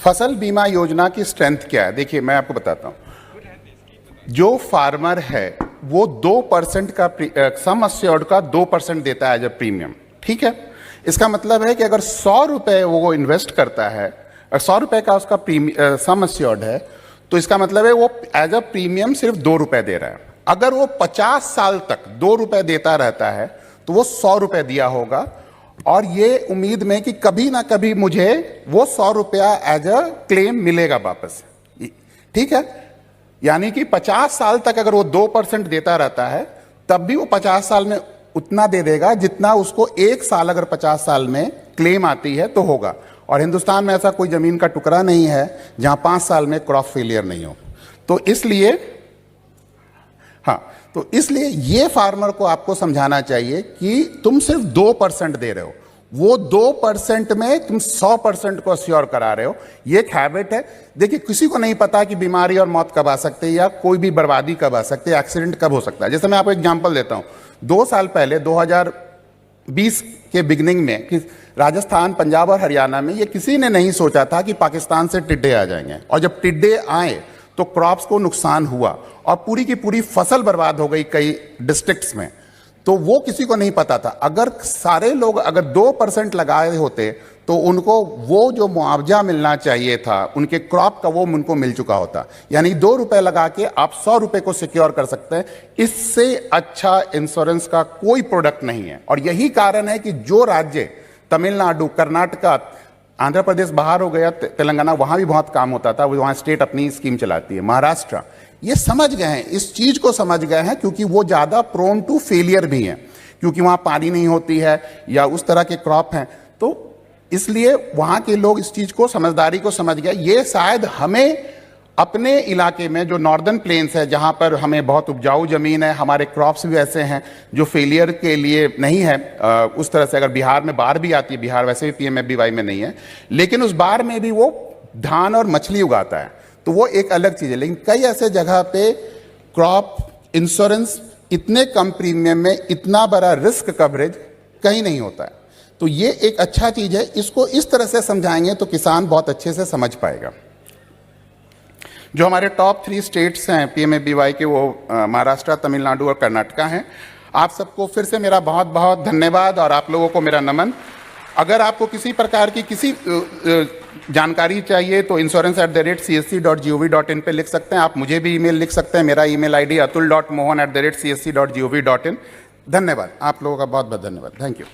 फसल बीमा योजना की स्ट्रेंथ क्या है? देखिए मैं आपको बताता हूं। जो फार्मर है वो 2% का सम अस्योर्ड का 2% देता है एज अ प्रीमियम, ठीक है। इसका मतलब है कि अगर 100 रुपए वो इन्वेस्ट करता है और 100 रुपए का उसका सम अस्योर्ड है, तो इसका मतलब है वो एज अ प्रीमियम सिर्फ 2 रुपए दे रहा है। अगर वो 50 साल तक 2 रुपए देता रहता है तो वो 100 रुपए दिया होगा, और ये उम्मीद में कि कभी ना कभी मुझे वो 100 रुपया एज अ क्लेम मिलेगा वापस, ठीक है। यानी कि 50 साल तक अगर वो 2% देता रहता है तब भी वो 50 साल में उतना दे देगा जितना उसको 1 साल अगर 50 साल में क्लेम आती है तो होगा। और हिंदुस्तान में ऐसा कोई जमीन का टुकड़ा नहीं है जहां 5 साल में क्रॉप फेलियर नहीं हो। तो इसलिए ये फार्मर को आपको समझाना चाहिए कि तुम सिर्फ 2% दे रहे हो, वो 2% में तुम 100% को अस्योर करा रहे हो। ये एक हैबिट है। देखिए किसी को नहीं पता कि बीमारी और मौत कब आ सकती है या कोई भी बर्बादी कब आ सकती है, एक्सीडेंट कब हो सकता है। जैसे मैं आपको एग्जांपल देता हूं, 2 साल पहले 2020 के बिगनिंग में कि राजस्थान, पंजाब और हरियाणा में ये किसी ने नहीं सोचा था कि पाकिस्तान से टिड्डे आ जाएंगे, और जब टिड्डे आए तो क्रॉप्स को नुकसान हुआ और पूरी की पूरी फसल बर्बाद हो गई कई डिस्ट्रिक्ट्स में। तो वो किसी को नहीं पता था। अगर सारे लोग अगर 2% लगाए होते तो उनको वो जो मुआवजा मिलना चाहिए था उनके क्रॉप का वो उनको मिल चुका होता। यानी 2 रुपए लगा के आप 100 रुपए को सिक्योर कर सकते हैं। इससे अच्छा इंश्योरेंस का कोई प्रोडक्ट नहीं है। और यही कारण है कि जो राज्य तमिलनाडु, कर्नाटका, आंध्र प्रदेश बाहर हो गया, तेलंगाना, वहां भी बहुत काम होता था, वहां स्टेट अपनी स्कीम चलाती है, महाराष्ट्र, ये समझ गए हैं, इस चीज को समझ गए हैं, क्योंकि वो ज्यादा प्रोन टू फेलियर भी हैं, क्योंकि वहां पानी नहीं होती है या उस तरह के क्रॉप हैं। तो इसलिए वहां के लोग इस चीज को, समझदारी को समझ गए। ये शायद हमें अपने इलाके में जो नॉर्दर्न प्लेन्स है, जहां पर हमें बहुत उपजाऊ जमीन है, हमारे क्रॉप्स भी ऐसे हैं जो फेलियर के लिए नहीं है उस तरह से। अगर बिहार में बाढ़ भी आती है, बिहार वैसे भी पीएमएफबीवाई में नहीं है, लेकिन उस बाढ़ में भी वो धान और मछली उगाता है, तो वो एक अलग चीज है। लेकिन कई ऐसे जगह पे क्रॉप इंश्योरेंस इतने कम प्रीमियम में इतना बड़ा रिस्क कवरेज कहीं नहीं होता है। तो ये एक अच्छा चीज है। इसको इस तरह से समझाएंगे तो किसान बहुत अच्छे से समझ पाएगा। जो हमारे टॉप 3 स्टेट्स हैं पीएमएफबीवाई के, वो महाराष्ट्र, तमिलनाडु और कर्नाटका हैं। आप सबको फिर से मेरा बहुत बहुत धन्यवाद और आप लोगों को मेरा नमन। अगर आपको किसी प्रकार की किसी जानकारी चाहिए तो insurance@csc.gov.in पे लिख सकते हैं। आप मुझे भी ईमेल लिख सकते हैं। मेरा ईमेल आईडी atul.mohan@csc.gov.in। धन्यवाद, आप लोगों का बहुत बहुत धन्यवाद। Thank you.